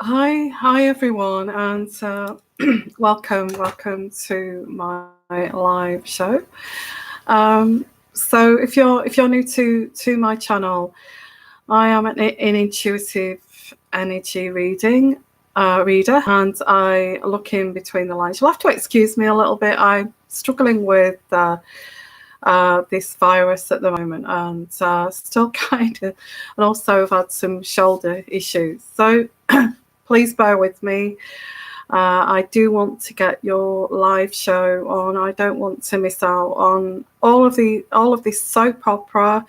Hi everyone, and welcome to my live show. So if you're new to my channel, I am an intuitive energy reader, and I look in between the lines. You'll have to excuse me a little bit. I'm struggling with this virus at the moment, and still kind of, and also I've had some shoulder issues. So please bear with me. I do want to get your live show on. I don't want to miss out on all of this soap opera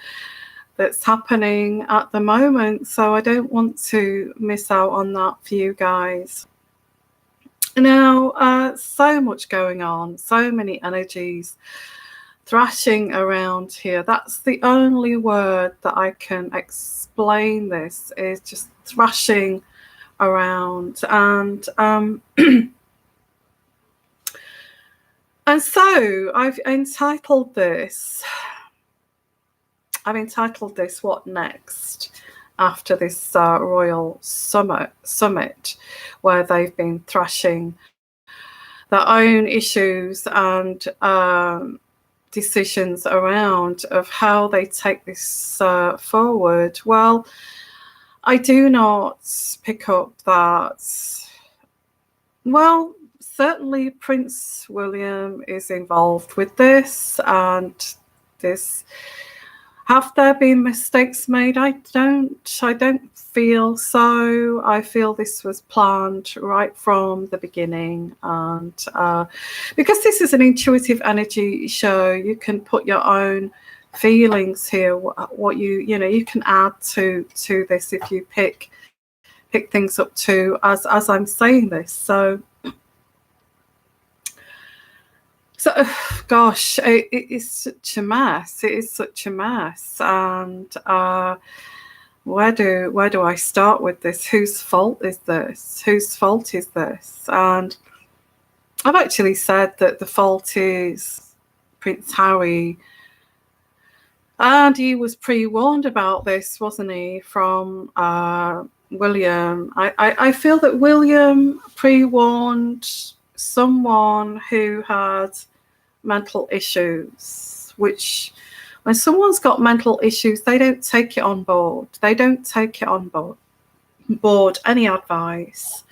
that's happening at the moment. So I don't want to miss out on that for you guys. Now, so much going on, so many energies thrashing around here. That's the only word that I can explain this, is just thrashing around. And and so I've entitled this What Next, after this royal summit where they've been thrashing their own issues and decisions around of how they take this forward. Well, I do not pick up that. Well, certainly Prince William is involved with this, and this. Have there been mistakes made? I don't feel so. I feel this was planned right from the beginning, and because this is an intuitive energy show, you can put your own feelings here. What you can add to this if you pick things up too as I'm saying this. So, gosh, it is such a mess. It is such a mess. And where do I start with this? Whose fault is this? Whose fault is this? And I've actually said that the fault is Prince Harry. And he was pre-warned about this, wasn't he, from William? I feel that William pre-warned someone who had mental issues, which when someone's got mental issues, they don't take it on board. They don't take it on board any advice.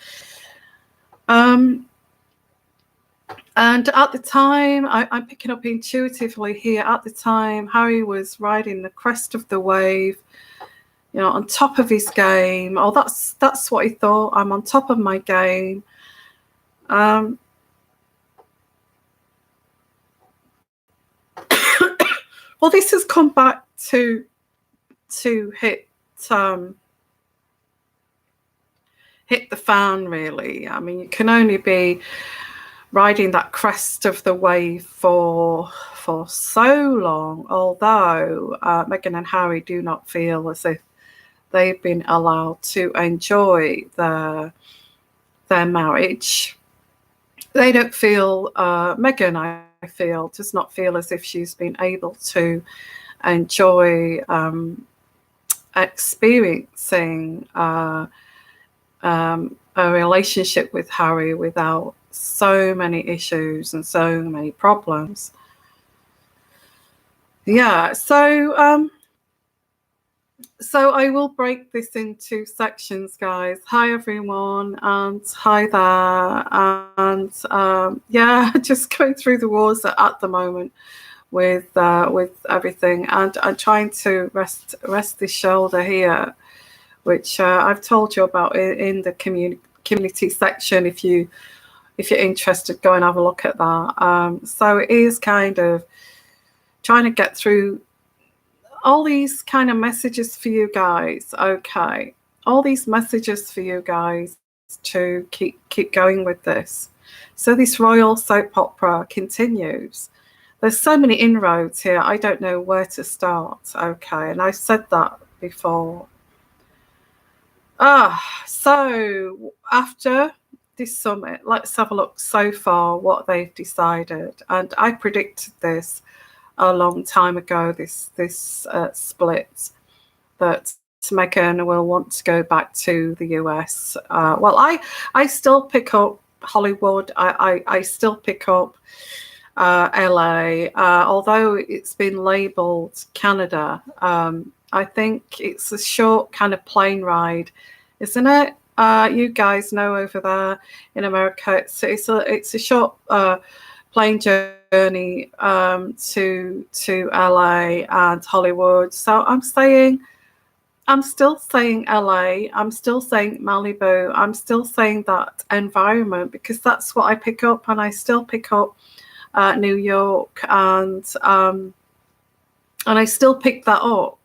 And at the time, I'm picking up intuitively here, at the time, Harry was riding the crest of the wave, on top of his game. Oh, that's what he thought. I'm on top of my game. Well, this has come back to hit the fan, really. I mean, you can only be riding that crest of the wave for so long, although Meghan and Harry do not feel as if they've been allowed to enjoy their marriage. They don't feel, Meghan, I feel, does not feel as if she's been able to enjoy experiencing a relationship with Harry without so many issues and so many problems. Yeah, so I will break this into sections, guys. Hi everyone, and hi there, and yeah, just going through the wars at the moment with everything, and I'm trying to rest this shoulder here, which I've told you about in the community section. If you're interested, go and have a look at that. So it is kind of trying to get through all these kind of messages for you guys. Okay, all these messages for you guys to keep going with this. So this royal soap opera continues. There's so many inroads here, I don't know where to start. Okay, and I've said that before. So after this summit, let's have a look so far what they've decided. And I predicted this a long time ago, this split, that Meghan will want to go back to the US. Well, I still pick up Hollywood. I still pick up LA, although it's been labelled Canada. I think it's a short kind of plane ride, isn't it? You guys know over there in America, it's a short plane journey to LA and Hollywood. So I'm still saying LA, I'm still saying Malibu, I'm still saying that environment, because that's what I pick up, and I still pick up New York, and I still pick that up.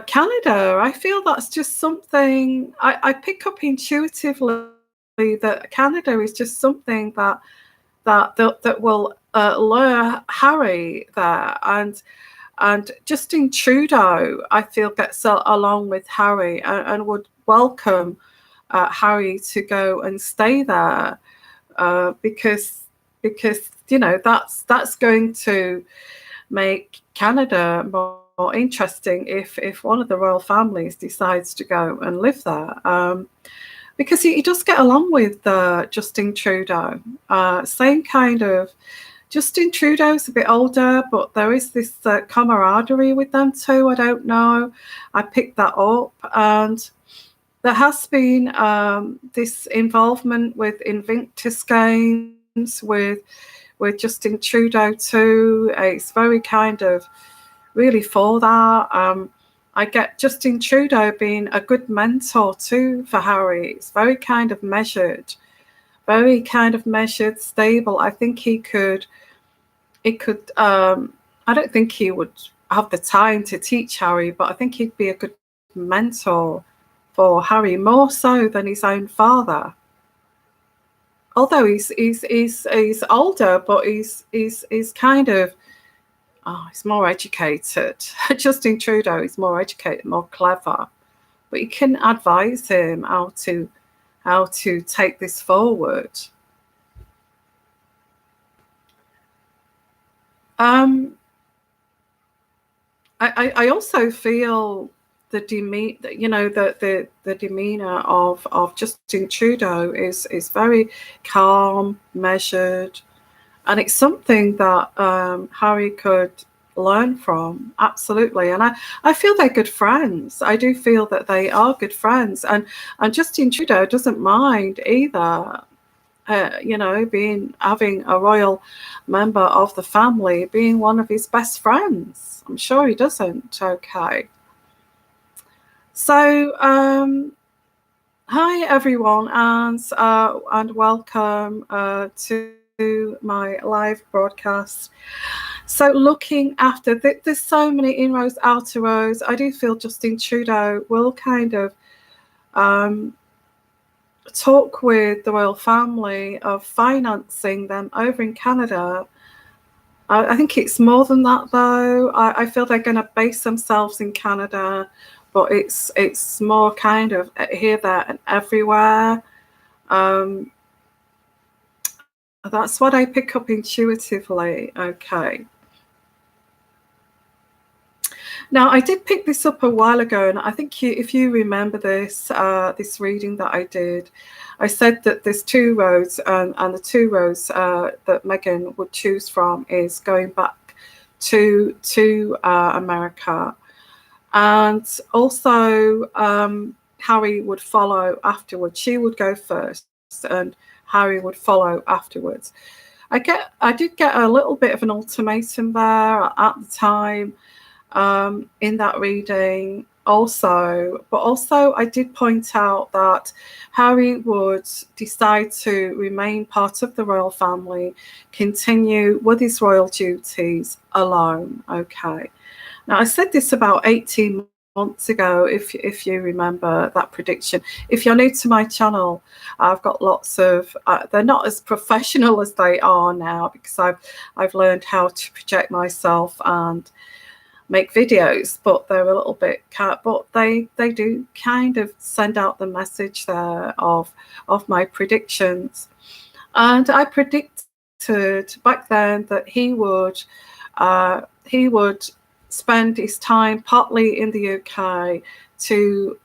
Canada, I feel that's just something I pick up intuitively, that Canada is just something that will lure Harry there, and Justin Trudeau, I feel, gets along with Harry, and would welcome Harry to go and stay there, because that's going to make Canada more interesting if one of the royal families decides to go and live there, because he does get along with Justin Trudeau. Same kind of. Justin Trudeau's a bit older, but there is this camaraderie with them too. I don't know. I picked that up, and there has been this involvement with Invictus Games with Justin Trudeau too. It's very kind of really for that. I get Justin Trudeau being a good mentor too for Harry. It's very kind of measured, stable. I think he could. I don't think he would have the time to teach Harry, but I think he'd be a good mentor for Harry, more so than his own father. Although he's older, but he's kind of he's more educated. Justin Trudeau is more educated, more clever, but you can advise him how to take this forward. I also feel the demeanor of Justin Trudeau is very calm, measured, and it's something that Harry could learn from, absolutely. And I feel they're good friends. I do feel that they are good friends, and Justin Trudeau doesn't mind either. Having a royal member of the family being one of his best friends. I'm sure he doesn't. Okay. So, hi everyone, and welcome to my live broadcast. So, looking after there's so many inroads, outer roads. I do feel Justin Trudeau will kind of talk with the royal family of financing them over in Canada. I think it's more than that, though. I feel they're going to base themselves in Canada, but it's more kind of here, there, and everywhere. That's what I pick up intuitively. Okay. Now, I did pick this up a while ago, and I think if you remember this reading that I did, I said that there's two roads, and the two roads that Meghan would choose from is going back to America, and also Harry would follow afterwards. She would go first, and Harry would follow afterwards. I did get a little bit of an ultimatum there at the time. In that reading but also I did point out that Harry would decide to remain part of the royal family, continue with his royal duties alone. Okay. Now, I said this about 18 months ago, if you remember that prediction. If you're new to my channel, I've got lots of they're not as professional as they are now, because I've learned how to project myself and make videos, but they're a little bit but they do kind of send out the message there of my predictions. And I predicted back then that he would spend his time partly in the UK to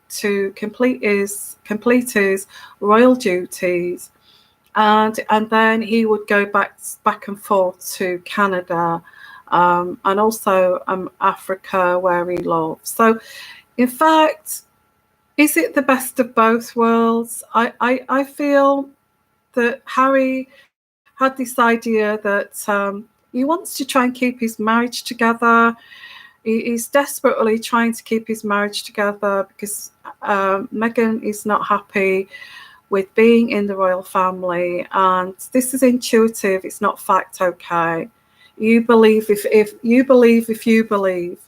complete his royal duties, and then he would go back and forth to Canada, and also Africa, where he loves. So, in fact, is it the best of both worlds? I feel that Harry had this idea that he wants to try and keep his marriage together. He's desperately trying to keep his marriage together because Meghan is not happy with being in the royal family, and this is intuitive. It's not fact. Okay, you believe if you believe.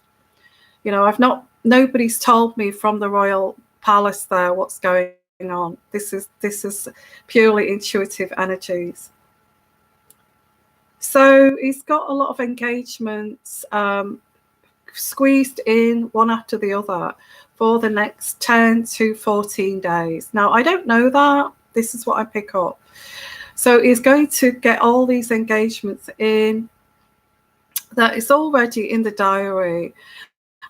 You know, nobody's told me from the royal palace there what's going on. This is purely intuitive energies. So he's got a lot of engagements squeezed in one after the other for the next 10 to 14 days. Now, I don't know that. This is what I pick up. So he's going to get all these engagements in that is already in the diary,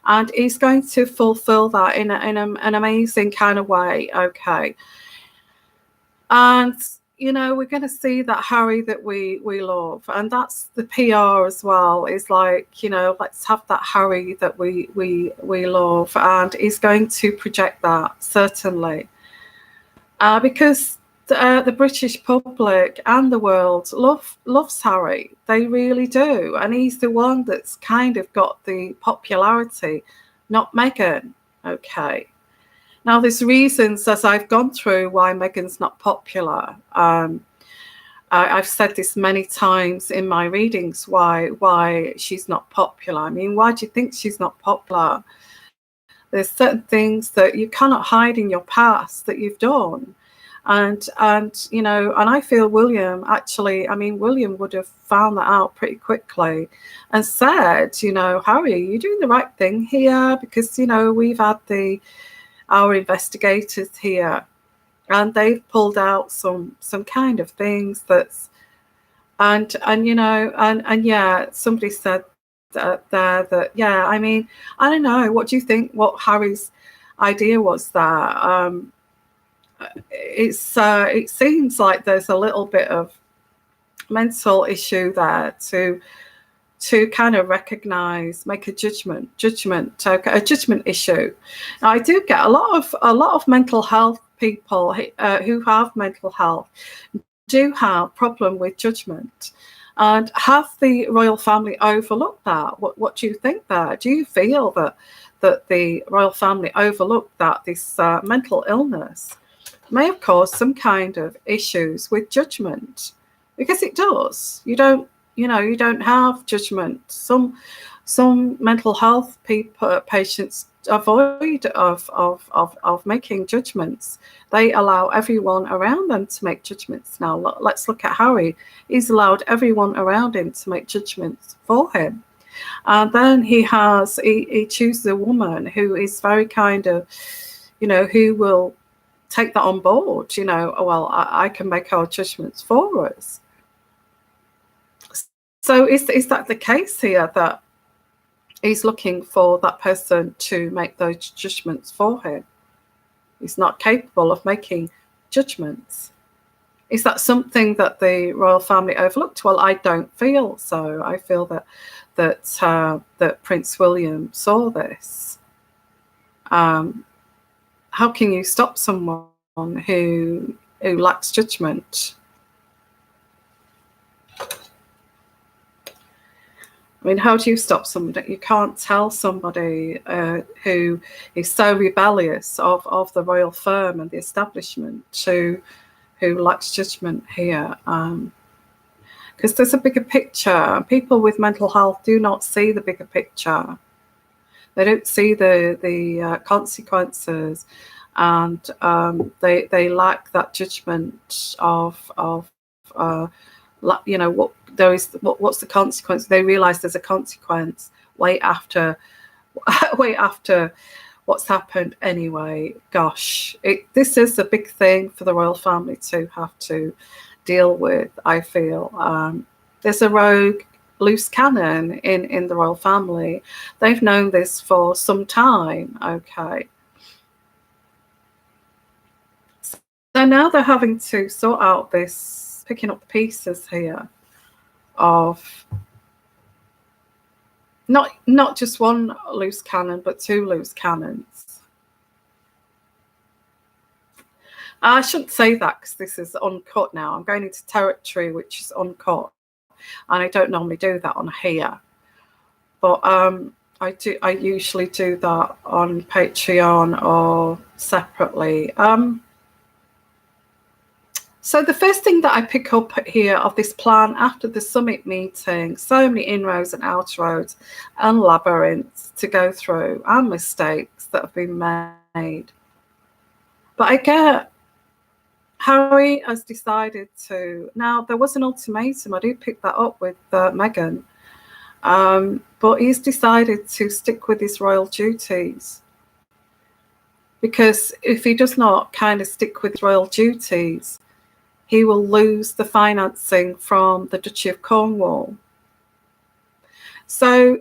and he's going to fulfill that in an amazing kind of way. Okay. And you know, we're going to see that Harry that we love, and that's the PR as well. Is like, you know, let's have that Harry that we love, and he's going to project that certainly, because the British public and the world loves Harry. They really do, and he's the one that's kind of got the popularity, not Meghan. Okay. Now, there's reasons, as I've gone through, why Meghan's not popular. I've said this many times in my readings, why she's not popular. I mean, why do you think she's not popular? There's certain things that you cannot hide in your past that you've done. And you know, and I feel William would have found that out pretty quickly and said, you know, Harry, you're doing the right thing here, because, you know, we've had our investigators here, and they've pulled out some kind of things that's, and you know, and yeah, somebody said that yeah, I mean, I don't know, what do you think, what Harry's idea was there? It seems like there's a little bit of mental issue there to kind of recognize, make a judgment, a judgment issue. Now, I do get a lot of mental health people who have mental health do have problem with judgment, and have the royal family overlooked that? What do you think there? Do you feel that the royal family overlooked that this mental illness may have caused some kind of issues with judgment? Because it does. You don't have judgment. Some mental health patients avoid of making judgments. They allow everyone around them to make judgments. Now let's look at Harry. He's allowed everyone around him to make judgments for him, and then he chooses a woman who is very kind of, you know, who will take that on board. You know, well, I can make our judgments for us. So is that the case here, that he's looking for that person to make those judgments for him? He's not capable of making judgments. Is that something that the royal family overlooked? Well, I don't feel so. I feel that Prince William saw this. How can you stop someone who lacks judgment? I mean, how do you stop somebody? You can't tell somebody who is so rebellious of the royal firm and the establishment who lacks judgment here. Because there's a bigger picture. People with mental health do not see the bigger picture. They don't see the consequences, and they lack that judgment of you know, what's the consequence. They realize there's a consequence way after what's happened anyway. Gosh, this is a big thing for the royal family to have to deal with, I feel. There's a rogue loose cannon in the royal family. They've known this for some time, okay? So now they're having to sort out this, picking up the pieces here of not just one loose cannon, but two loose cannons. I shouldn't say that because this is uncut now. I'm going into territory which is uncut, and I don't normally do that on here. But I usually do that on Patreon or separately. So the first thing that I pick up here of this plan after the summit meeting, so many inroads and outroads and labyrinths to go through and mistakes that have been made. But I get Harry has decided to, now there was an ultimatum, I do pick that up with Meghan, but he's decided to stick with his royal duties. Because if he does not kind of stick with royal duties, he will lose the financing from the Duchy of Cornwall. So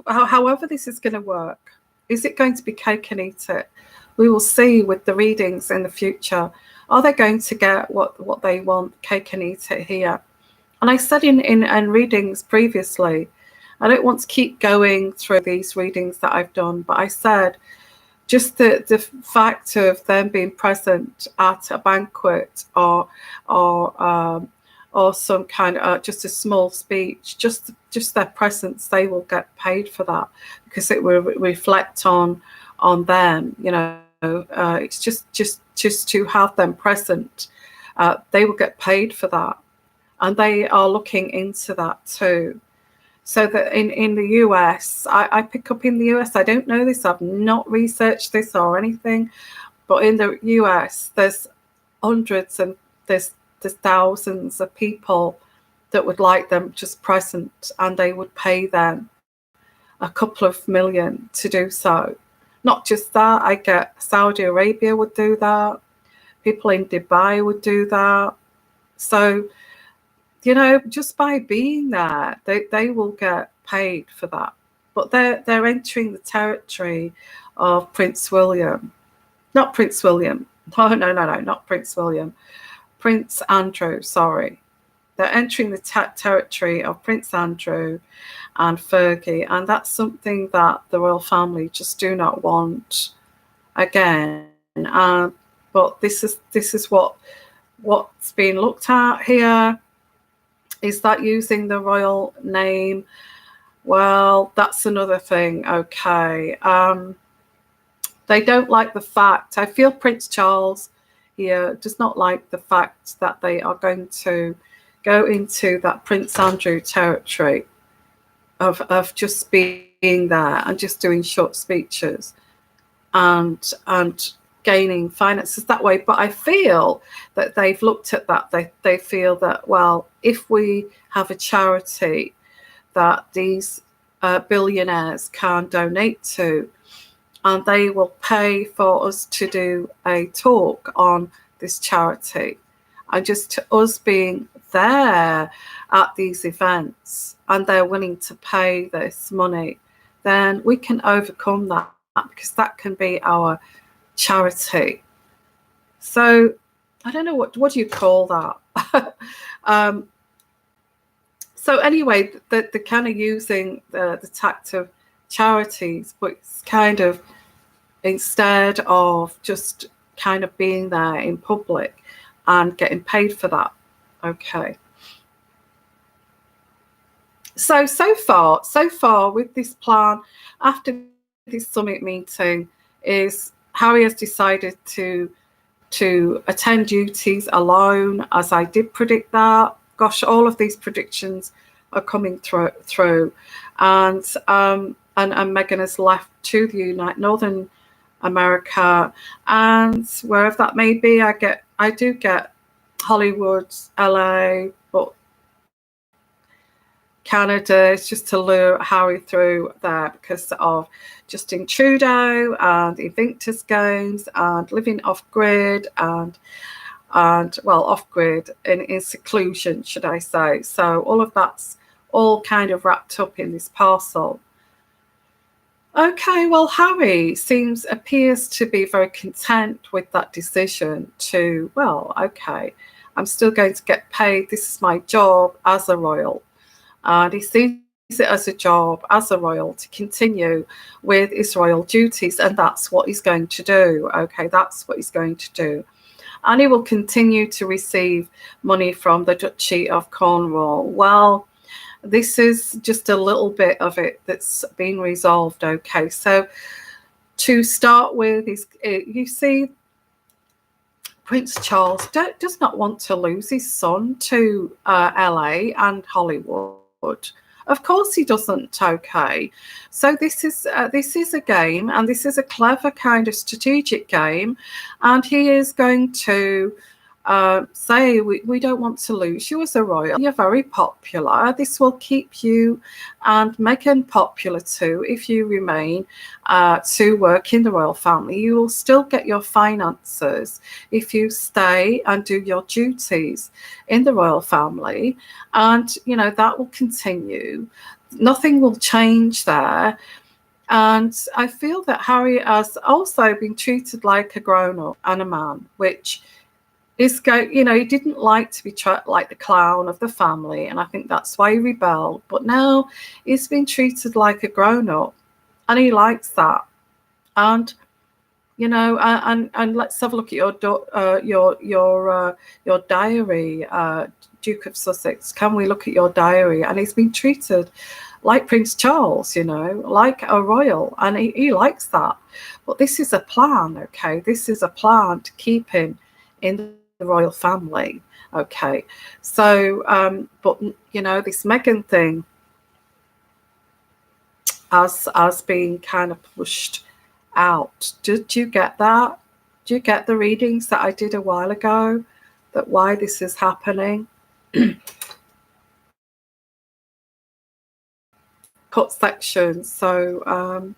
however this is going to work, is it going to be cake and eat it? We will see with the readings in the future. Are they going to get what they want, cake and eat it here? And I said in readings previously, I don't want to keep going through these readings that I've done, but I said, just the fact of them being present at a banquet or some kind of just a small speech, just their presence, they will get paid for that because it will reflect on them. You know, it's just to have them present. They will get paid for that, and they are looking into that too. So that in the US, I pick up in the US, I don't know this, I've not researched this or anything, but in the US, there's hundreds and there's thousands of people that would like them just present, and they would pay them a couple of million to do so. Not just that, I get Saudi Arabia would do that, people in Dubai would do that. So, you know, just by being there, they will get paid for that. But they're entering the territory of Prince William. Not Prince William. No, not Prince William. Prince Andrew, sorry. They're entering the territory of Prince Andrew and Fergie, and that's something that the royal family just do not want again. But this is what's being looked at here. Is that using the royal name? Well, that's another thing. Okay. They don't like the fact, I feel Prince Charles here does not like the fact that they are going to go into that Prince Andrew territory of just being there and just doing short speeches and gaining finances that way. But I feel that they've looked at that. They feel that, well, if we have a charity that these billionaires can donate to, and they will pay for us to do a talk on this charity, and just us being there at these events, and they're willing to pay this money, then we can overcome that, because that can be our charity. So I don't know what do you call that. So anyway, they're kind of using the tact of charities, but it's kind of, instead of just kind of being there in public and getting paid for that. Okay. So far with this plan, after this summit meeting, is Harry has decided to attend duties alone, as I did predict that. Gosh, all of these predictions are coming through. And Meghan has left to the Northern America, and wherever that may be, I do get Hollywood, LA, but Canada is just to lure Harry through there because of Justin Trudeau and the Invictus Games and living off grid and and, well, off grid, in seclusion, should I say. So all of that's all kind of wrapped up in this parcel. Okay, well, Harry appears to be very content with that decision to, well, okay, I'm still going to get paid. This is my job as a royal. And he sees it as a job, as a royal, to continue with his royal duties. And that's what he's going to do. Okay, that's what he's going to do. And he will continue to receive money from the Duchy of Cornwall. Well, this is just a little bit of it that's been resolved. Okay, so to start with, you see, Prince Charles does not want to lose his son to LA and Hollywood. Of course he doesn't. Okay, so this is a game, and this is a clever kind of strategic game, and he is going to say, we don't want to lose you as a royal. You're very popular. This will keep you and Meghan popular too if you remain to work in the royal family. You will still get your finances if you stay and do your duties in the royal family, and that will continue. Nothing will change there. And I feel that Harry has also been treated like a grown-up and a man, which is he didn't like to be like the clown of the family, and I think that's why he rebelled. But now he's been treated like a grown-up, and he likes that. And and let's have a look at your diary, Duke of Sussex. Can we look at your diary? And he's been treated like Prince Charles, like a royal, and he likes that. But this is a plan, okay? This is a plan to keep him in the royal family, okay? So, but this Meghan thing has been kind of pushed out. Did you get that? Do you get the readings that I did a while ago, that why this is happening? Cut sections. So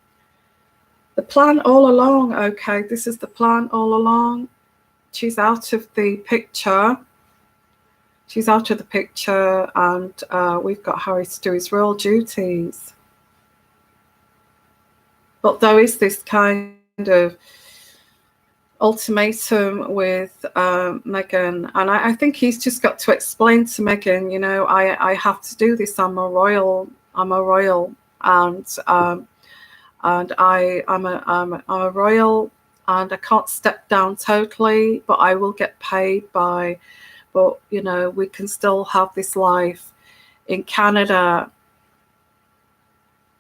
the plan all along, okay, this is the plan all along. She's out of the picture. She's out of the picture, and we've got Harry to do his royal duties. But there is this kind of ultimatum with Meghan, and I think he's just got to explain to Meghan, I have to do this. I'm a royal, and I'm a royal, and I can't step down totally, but I will get paid by. But we can still have this life in Canada.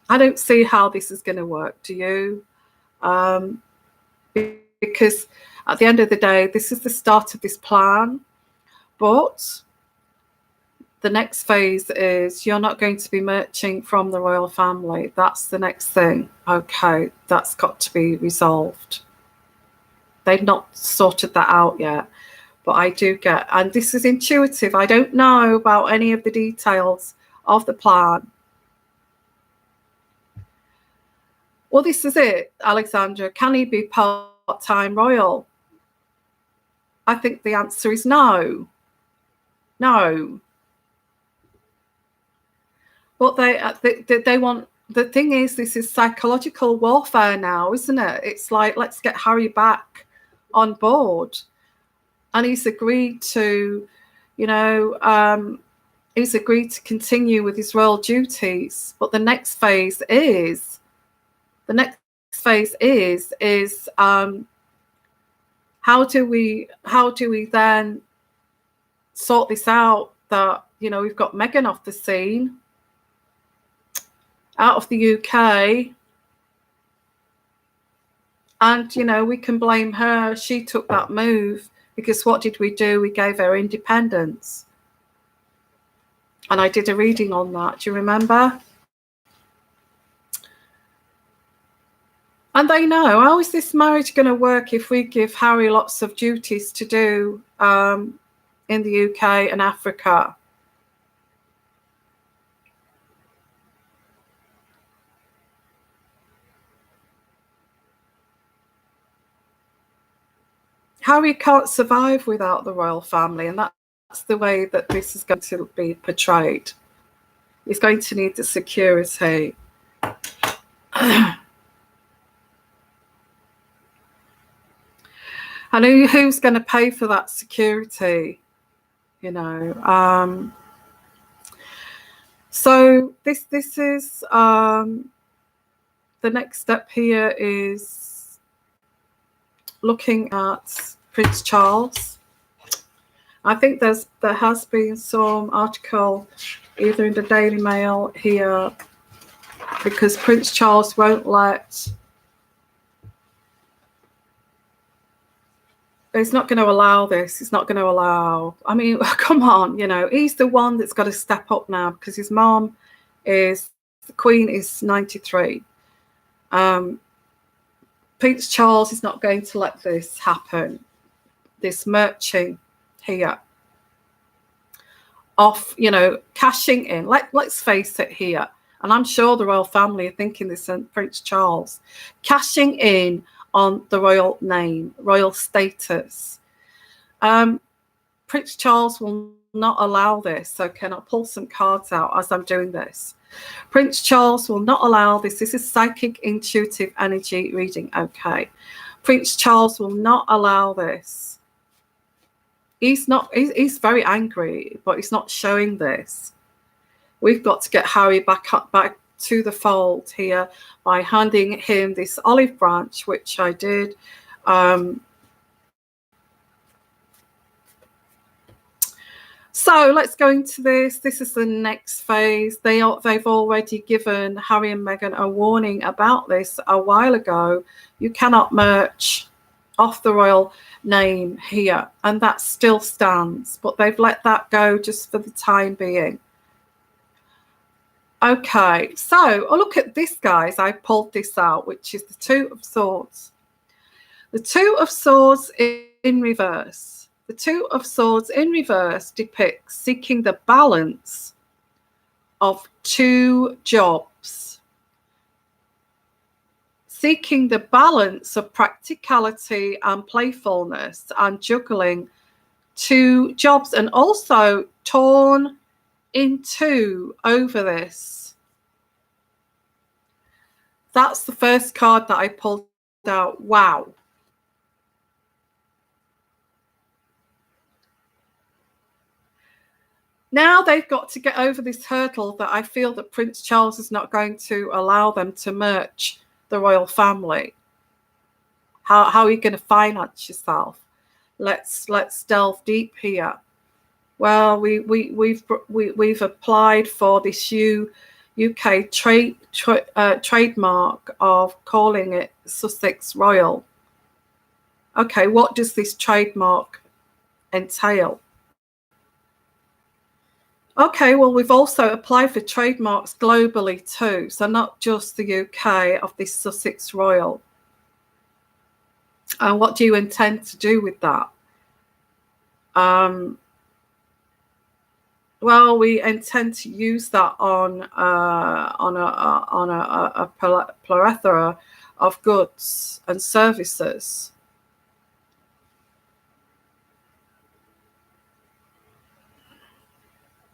I don't see how this is going to work. Do you? Because at the end of the day, this is the start of this plan. But the next phase is you're not going to be merching from the royal family. That's the next thing. Okay, that's got to be resolved. They've not sorted that out yet. But I do get, and this is intuitive, I don't know about any of the details of the plan. Well, this is it, Alexandra. Can he be part-time royal? I think the answer is no. No. But they want, the thing is, this is psychological warfare now, isn't it? It's like, let's get Harry back on board. And he's agreed to, he's agreed to continue with his royal duties. But the next phase is how do we then sort this out, that we've got Meghan off the scene, out of the UK, and we can blame her. She took that move, because what did we do? We gave her independence. And I did a reading on that. Do you remember? And they know, how is this marriage going to work if we give Harry lots of duties to do in the UK and Africa? Harry can't survive without the royal family, and that's the way that this is going to be portrayed. He's going to need the security. And who's going to pay for that security? You know. So this is the next step here is looking at Prince Charles. I think there has been some article either in the Daily Mail here, because Prince Charles won't let. He's not going to allow this. He's not going to allow. I mean, come on, you know, he's the one that's got to step up now, because his mom is, the Queen is 93. Prince Charles is not going to let this happen. This merching here off, you know, cashing in. Let's face it here, and I'm sure the royal family are thinking this, and Prince Charles cashing in on the royal name, royal status. Prince Charles will not allow this. Okay, and I'll pull some cards out as I'm doing this. Prince Charles will not allow this. This is psychic intuitive energy reading. Okay, Prince Charles will not allow this. He's very angry, but he's not showing this. We've got to get Harry back to the fold here by handing him this olive branch, which I did. So let's go into this. This is the next phase. They've already given Harry and Meghan a warning about this a while ago. You cannot merge off the royal name here, and that still stands, but they've let that go just for the time being. Okay, so look at this, guys. I pulled this out, which is the Two of Swords. The Two of Swords in reverse. The Two of Swords in reverse depicts seeking the balance of two jobs. Seeking the balance of practicality and playfulness, and juggling two jobs, and also torn in two over this. That's the first card that I pulled out. Wow. Now they've got to get over this hurdle that I feel that Prince Charles is not going to allow them to merge the royal family. How are you going to finance yourself? Let's delve deep here. Well, we've applied for this UK trademark of calling it Sussex Royal. Okay, what does this trademark entail? Okay, well, we've also applied for trademarks globally too, so not just the UK, of this Sussex Royal. And what do you intend to do with that? Well, we intend to use that on a plethora of goods and services.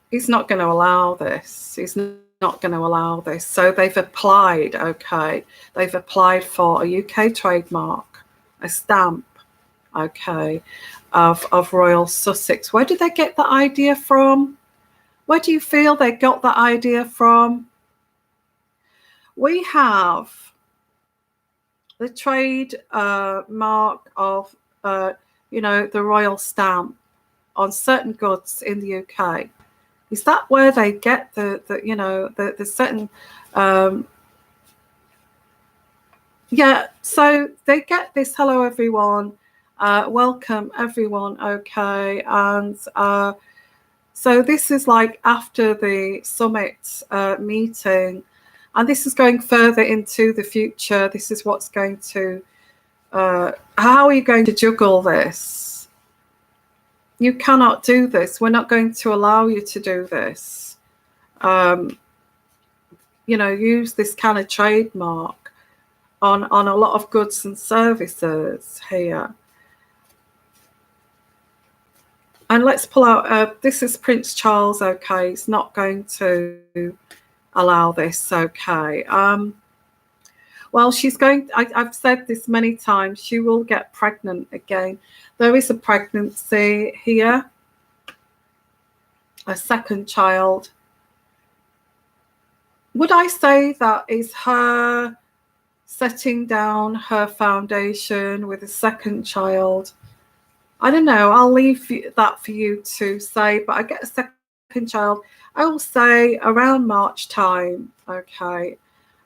He's not going to allow this. He's not going to allow this. So they've applied, okay. They've applied for a UK trademark, a stamp, okay, of Royal Sussex. Where did they get the idea from? Where do you feel they got the idea from? We have the trade mark of, you know, the royal stamp on certain goods in the UK. Is that where they get the certain, yeah, so they get this, hello everyone, welcome everyone, okay, and so this is like after the summit meeting, and this is going further into the future. This is what's going to, how are you going to juggle this? You cannot do this. We're not going to allow you to do this. Use this kind of trademark on a lot of goods and services here. And let's pull out, this is Prince Charles, okay, he's not going to allow this, okay. Well, she's going, I've said this many times, she will get pregnant again. There is a pregnancy here, a second child. Would I say that is her setting down her foundation with a second child? I don't know. I'll leave that for you to say, but I get a second child. I will say around March time. Okay,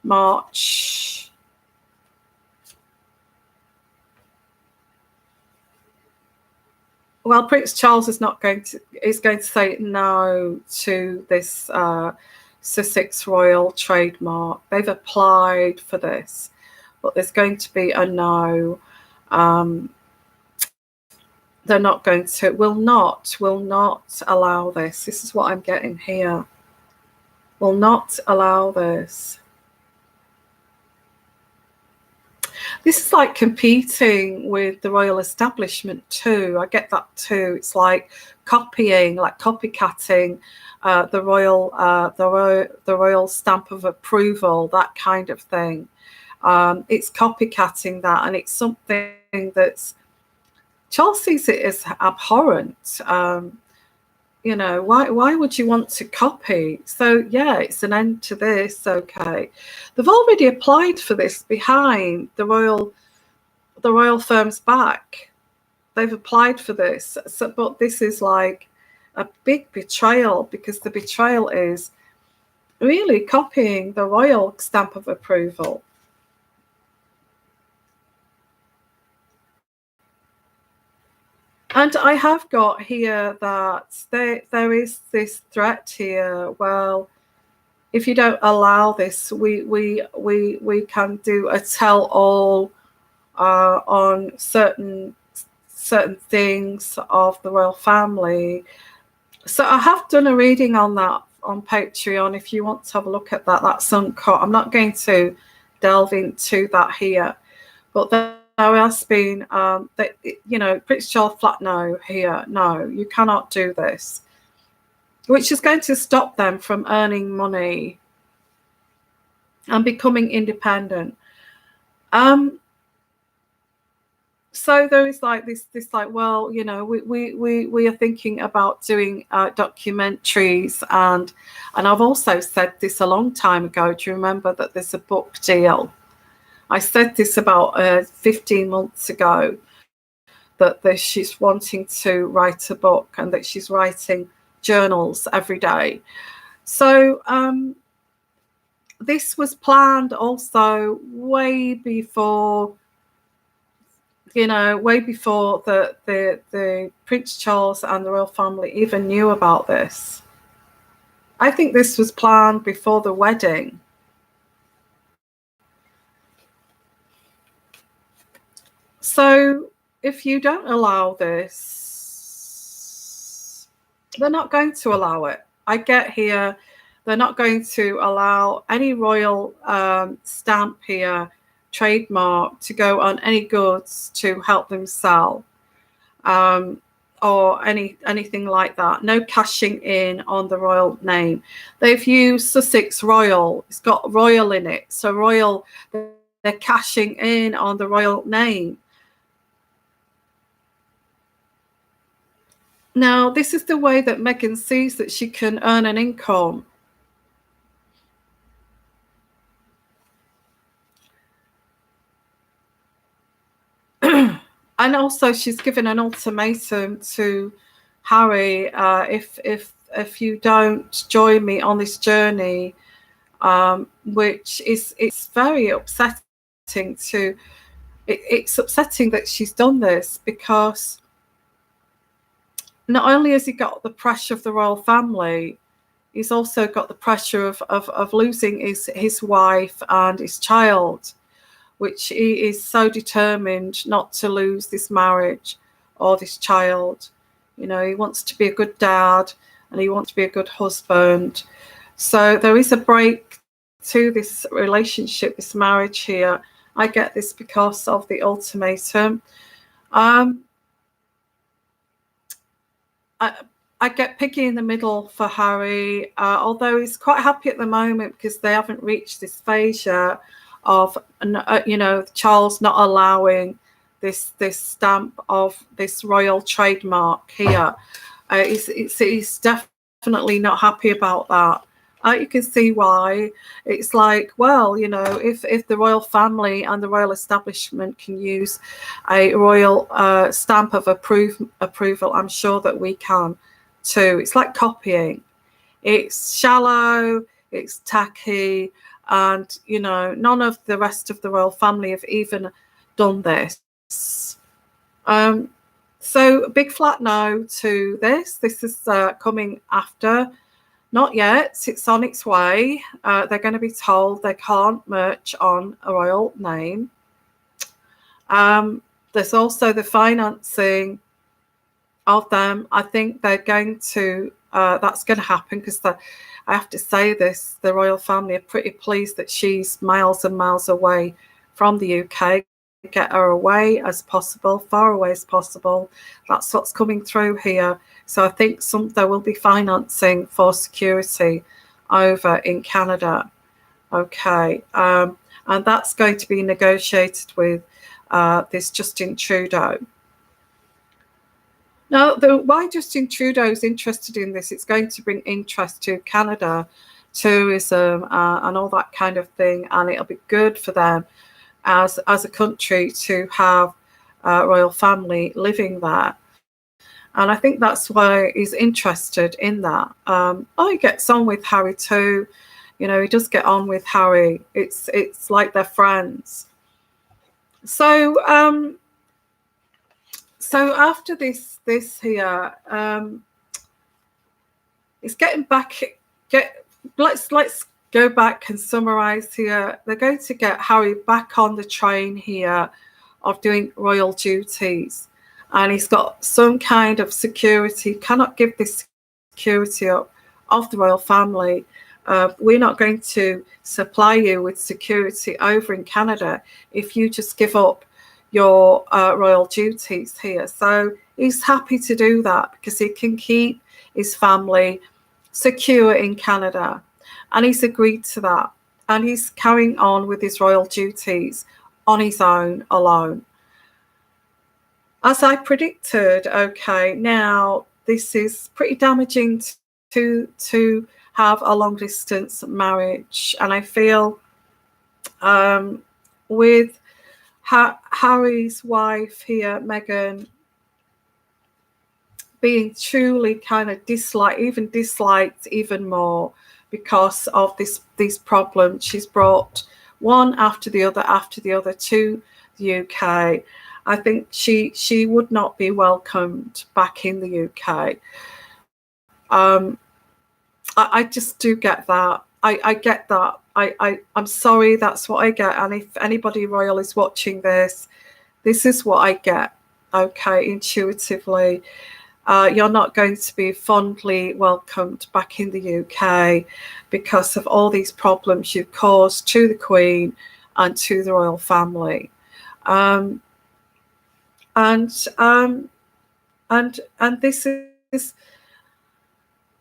March. Well, Prince Charles is going to say no to this Sussex Royal trademark. They've applied for this, but there's going to be a no. They're not going to, will not allow this. This is what I'm getting here. Will not allow this. This is like competing with the royal establishment too. I get that too. It's like copying, like copycatting the royal stamp of approval, that kind of thing. It's copycatting that, and it's something that's, Charles sees it as abhorrent. You know, why would you want to copy? So yeah, it's an end to this. Okay, they've already applied for this behind the royal firm's back. They've applied for this. So, but this is like a big betrayal, because the betrayal is really copying the royal stamp of approval. And I have got here that there is this threat here. Well, if you don't allow this, we can do a tell-all on certain things of the royal family. So I have done a reading on that on Patreon. If you want to have a look at that, that's uncut. I'm not going to delve into that here, but there has been that, you know, Prince Charles flat no here. No, you cannot do this, which is going to stop them from earning money and becoming independent. So there is like this like, well, you know, we are thinking about doing documentaries, and I've also said this a long time ago. Do you remember that there's a book deal? I said this about 15 months ago, that she's wanting to write a book, and that she's writing journals every day. So this was planned also way before, you know, way before the Prince Charles and the royal family even knew about this. I think this was planned before the wedding. So if you don't allow this, they're not going to allow it. I get here, they're not going to allow any royal stamp here, trademark, to go on any goods to help them sell, or anything like that. No cashing in on the royal name. They've used Sussex Royal. It's got royal in it. So royal, they're cashing in on the royal name. Now, this is the way that Meghan sees that she can earn an income. And also, she's given an ultimatum to Harry: if you don't join me on this journey, which is, it's very upsetting to. It's upsetting that she's done this, because not only has he got the pressure of the royal family, he's also got the pressure of losing his wife and his child, which he is so determined not to lose this marriage or this child. You know, he wants to be a good dad, and he wants to be a good husband. So there is a break to this relationship, this marriage here. I get this because of the ultimatum. I get picky in the middle for Harry, although he's quite happy at the moment because they haven't reached this phase yet of, Charles not allowing this stamp of this royal trademark here. He's definitely not happy about that. You can see why. It's like, well, if the royal family and the royal establishment can use a royal stamp of approval, I'm sure that we can too. It's like copying. It's shallow, it's tacky, and none of the rest of the royal family have even done this. So big flat no to this. This is coming after. Not yet. It's on its way. They're going to be told they can't merch on a royal name. There's also the financing of them. I think they're going to, that's going to happen because I have to say this, the royal family are pretty pleased that she's miles and miles away from the UK. Get her away as possible, far away as possible. That's what's coming through here. So I think there will be financing for security over in Canada. Okay, and that's going to be negotiated with this Justin Trudeau. Now, why Justin Trudeau is interested in this, it's going to bring interest to Canada, tourism, and all that kind of thing, and it'll be good for them as a country to have a royal family living there. And I think that's why he's interested in that. He gets on with Harry too. He does get on with Harry. It's like they're friends. So after this here, it's getting back. Let's go back and summarize here. They're going to get Harry back on the train here of doing royal duties. And he's got some kind of security, cannot give this security up of the royal family. We're not going to supply you with security over in Canada if you just give up your royal duties here. So he's happy to do that because he can keep his family secure in Canada. And he's agreed to that. And he's carrying on with his royal duties on his own, alone. As I predicted, okay, now this is pretty damaging to have a long distance marriage. And I feel with Harry's wife here, Meghan, being truly kind of disliked even more because of these problems. She's brought one after the other to the UK. I think she would not be welcomed back in the UK. I just do get that. I get that. I'm sorry, that's what I get. And if anybody royal is watching this is what I get. Okay, intuitively. You're not going to be fondly welcomed back in the UK because of all these problems you've caused to the Queen and to the royal family. And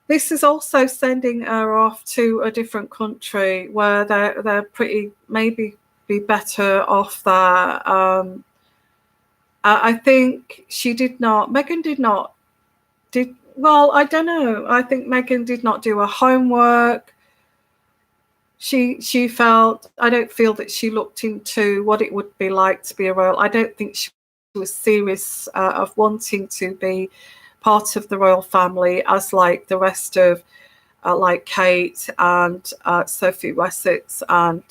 this is also sending her off to a different country where they're pretty maybe be better off there. I think well, I don't know. I think Meghan did not do her homework. She felt, I don't feel that she looked into what it would be like to be a royal. I don't think she was serious of wanting to be part of the royal family as like the rest of like Kate and Sophie Wessex and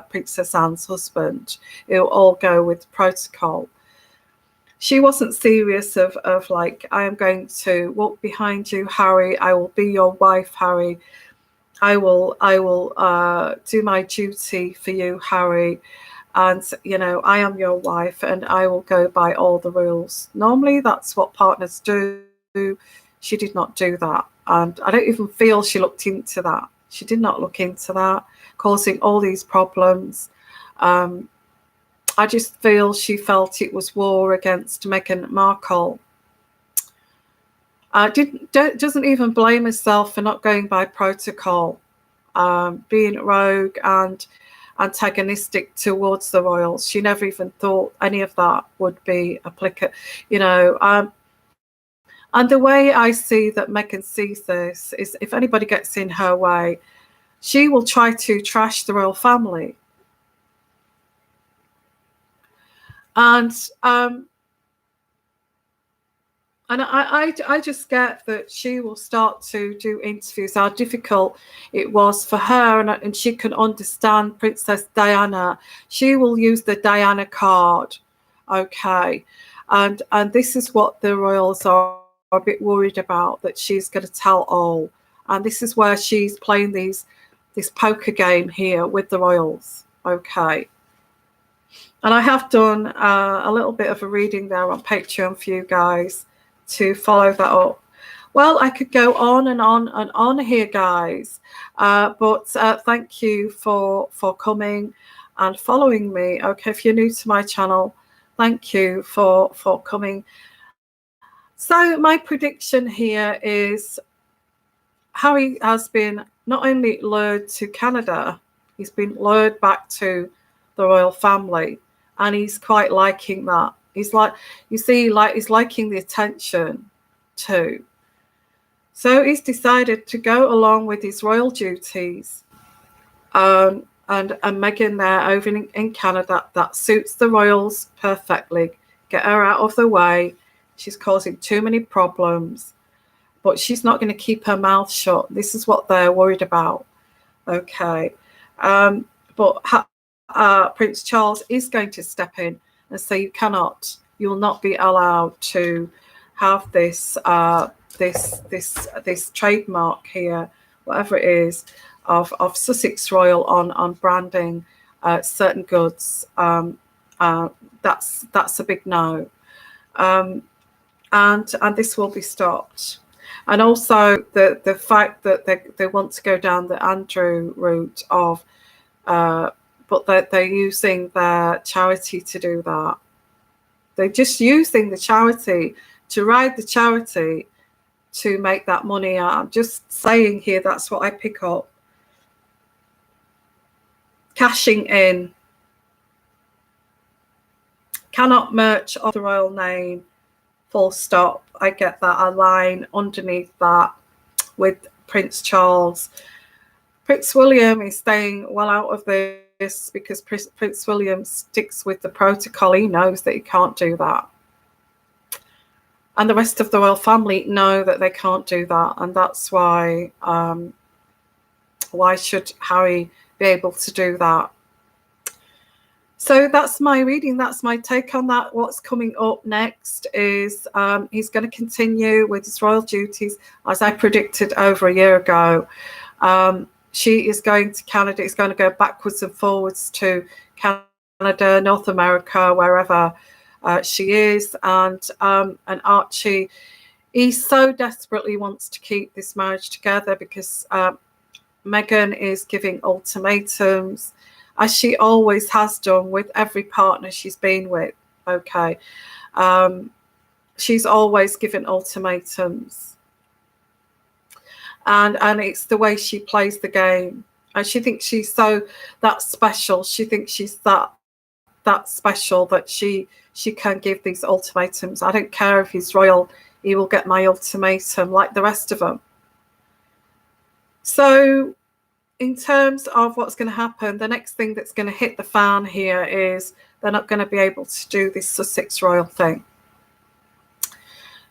Princess Anne's husband. It'll all go with protocol. She wasn't serious of like, I am going to walk behind you, Harry. I will be your wife, Harry. I will do my duty for you, Harry. And, I am your wife and I will go by all the rules. Normally, that's what partners do. She did not do that. And I don't even feel she looked into that. She did not look into that, causing all these problems. I just feel she felt it was war against Meghan Markle. Doesn't even blame herself for not going by protocol, being rogue and antagonistic towards the royals. She never even thought any of that would be applicable, you know. And the way I see that Meghan sees this is, if anybody gets in her way, she will try to trash the royal family. And I just get that she will start to do interviews, how difficult it was for her, and she can understand Princess Diana. She will use the Diana card, okay? And this is what the royals are a bit worried about, that she's going to tell all. And this is where she's playing this poker game here with the royals, okay? And I have done a little bit of a reading there on Patreon for you guys to follow that up. Well, I could go on and on and on here, guys, but thank you for coming and following me. Okay, if you're new to my channel, thank you for coming. So my prediction here is Harry has been not only lured to Canada, he's been lured back to the royal family, and he's quite liking that. He's like, you see, like he's liking the attention too. So he's decided to go along with his royal duties. And Meghan there over in Canada, that suits the royals perfectly. Get her out of the way. She's causing too many problems. But she's not going to keep her mouth shut. This is what they're worried about. Okay. But Prince Charles is going to step in and say, you will not be allowed to have this trademark here, whatever it is, of Sussex Royal on branding certain goods. That's a big no. And this will be stopped. And also the fact that they want to go down the Andrew route of, but they're using their charity to do that. They're just using the charity to ride the charity to make that money out. I'm just saying here, that's what I pick up. Cashing in. Cannot merch off the royal name. Full stop. I get that. A line underneath that with Prince Charles. Prince William is staying well out of this because Prince William sticks with the protocol. He knows that he can't do that. And the rest of the royal family know that they can't do that. And that's why should Harry be able to do that? So that's my reading. That's my take on that. What's coming up next is he's going to continue with his royal duties, as I predicted over a year ago. She is going to Canada. It's going to go backwards and forwards to Canada, North America, wherever she is. And Archie, he so desperately wants to keep this marriage together because Meghan is giving ultimatums, as she always has done with every partner she's been with. Okay. She's always given ultimatums. And it's the way she plays the game. And she thinks she's that special. She thinks she's that special that she can give these ultimatums. I don't care if he's royal, he will get my ultimatum like the rest of them. So in terms of what's going to happen, the next thing that's going to hit the fan here is they're not going to be able to do this Sussex royal thing.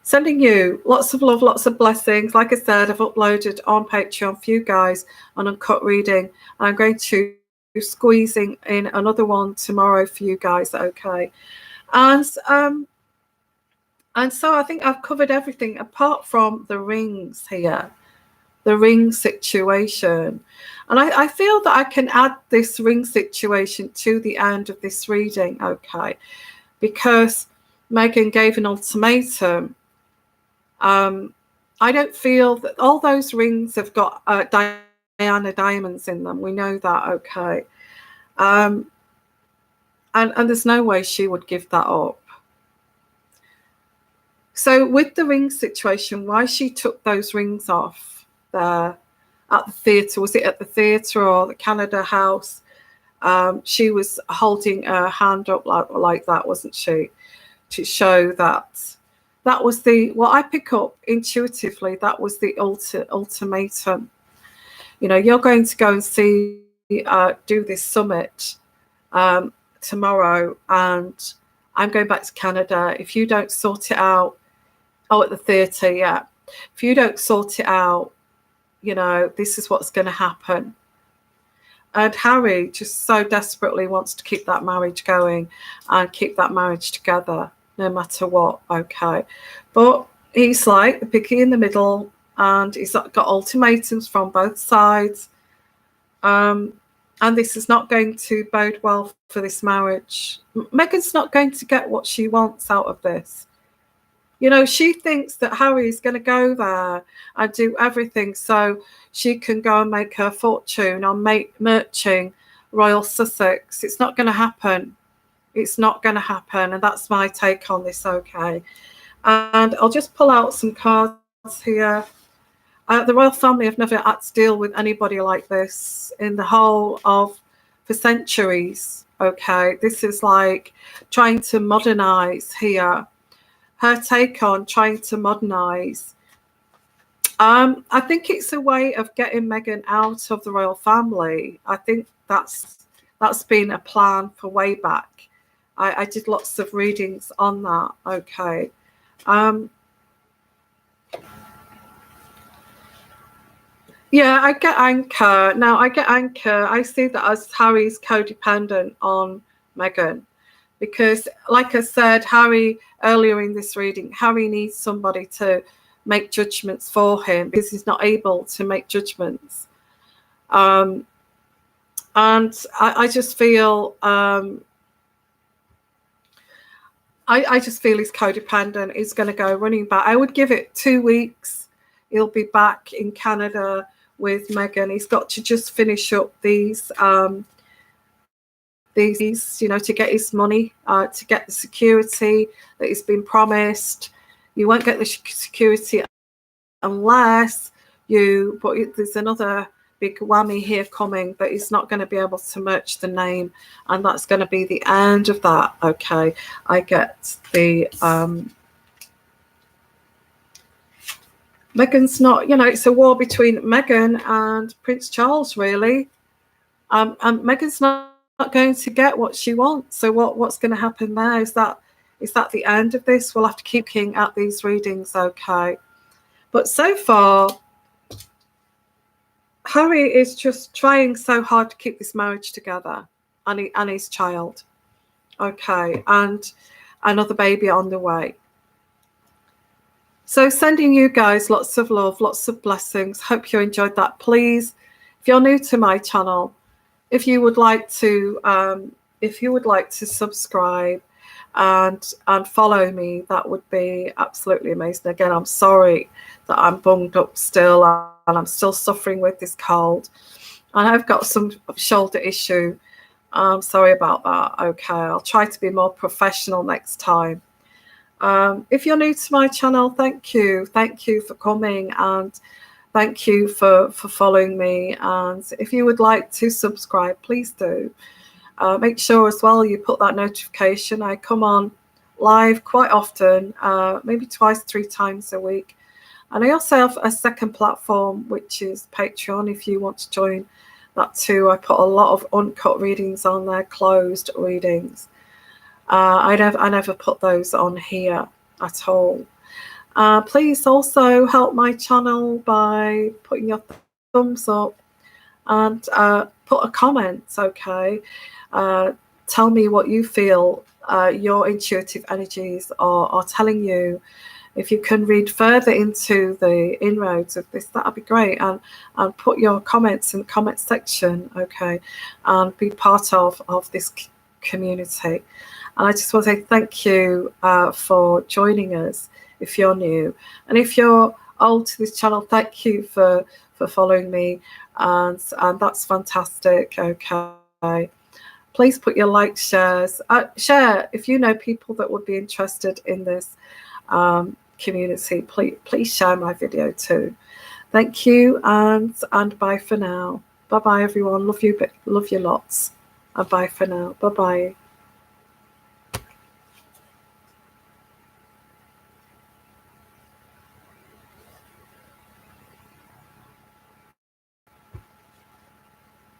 Sending you lots of love, lots of blessings. Like I said, I've uploaded on Patreon for you guys an uncut reading. I'm going to be squeezing in another one tomorrow for you guys, okay? And so I think I've covered everything apart from the rings here, the ring situation. And I feel that I can add this ring situation to the end of this reading, okay? Because Meghan gave an ultimatum. I don't feel that all those rings have got Diana diamonds in them. We know that, okay? And there's no way she would give that up. So with the ring situation, why she took those rings off there at the theatre, was it at the theatre or the Canada House? She was holding her hand up like that, wasn't she? To show that that was what I pick up intuitively, that was the ultimatum. You know, you're going to go and do this summit tomorrow, and I'm going back to Canada. If you don't sort it out, at the theatre, yeah. If you don't sort it out, you know, this is what's going to happen. And Harry just so desperately wants to keep that marriage going and keep that marriage together, no matter what, okay? But he's like the picky in the middle, and he's got ultimatums from both sides. And this is not going to bode well for this marriage. Meghan's not going to get what she wants out of this. You know, she thinks that Harry's going to go there and do everything so she can go and make her fortune on merching Royal Sussex. It's not going to happen. It's not going to happen. And that's my take on this, okay? And I'll just pull out some cards here. The royal family have never had to deal with anybody like this in the whole of, for centuries, okay? This is like trying to modernise here. Her take on trying to modernise. I think it's a way of getting Meghan out of the royal family. I think that's been a plan for way back. I did lots of readings on that. Okay. Yeah, I get Anchor. Now, I get Anchor. I see that as Harry's codependent on Meghan. Because, like I said, Harry, earlier in this reading, Harry needs somebody to make judgments for him because he's not able to make judgments. And I just feel, I just feel he's codependent. He's going to go running back. I would give it 2 weeks. He'll be back in Canada with Meghan. He's got to just finish up these, you know, to get his money, to get the security that he's been promised. You won't get the security unless you, but there's another big whammy here coming, that he's not going to be able to merge the name, and that's going to be the end of that. Okay, I get the Meghan's not, you know, it's a war between Meghan and Prince Charles, really. And Meghan's not going to get what she wants. So what's going to happen there? Is that the end of this? We'll have to keep looking at these readings, okay? But so far, Harry is just trying so hard to keep this marriage together, and his child, okay, and another baby on the way. So sending you guys lots of love, lots of blessings. Hope you enjoyed that. Please, if you're new to my channel, if you would like to subscribe and follow me, that would be absolutely amazing. Again, I'm sorry that I'm bunged up still, and I'm still suffering with this cold, and I've got some shoulder issue. I'm sorry about that. Okay, I'll try to be more professional next time. If you're new to my channel, thank you for coming, and thank you for following me. And if you would like to subscribe, please do. Make sure as well you put that notification. I come on live quite often, maybe 2-3 times a week. And I also have a second platform, which is Patreon, if you want to join that too. I put a lot of uncut readings on there, closed readings. I never put those on here at all. Please also help my channel by putting your thumbs up and put a comment, okay? Tell me what you feel your intuitive energies are telling you. If you can read further into the inroads of this, that'd be great. And put your comments in the comment section, okay? And be part of this community. And I just want to say thank you for joining us if you're new. And if you're old to this channel, thank you for following me. And that's fantastic, okay? Please put your likes, shares. Share if you know people that would be interested in this. community, please share my video too. Thank you, and bye for now. Bye bye everyone. Love you lots. And bye for now. Bye bye.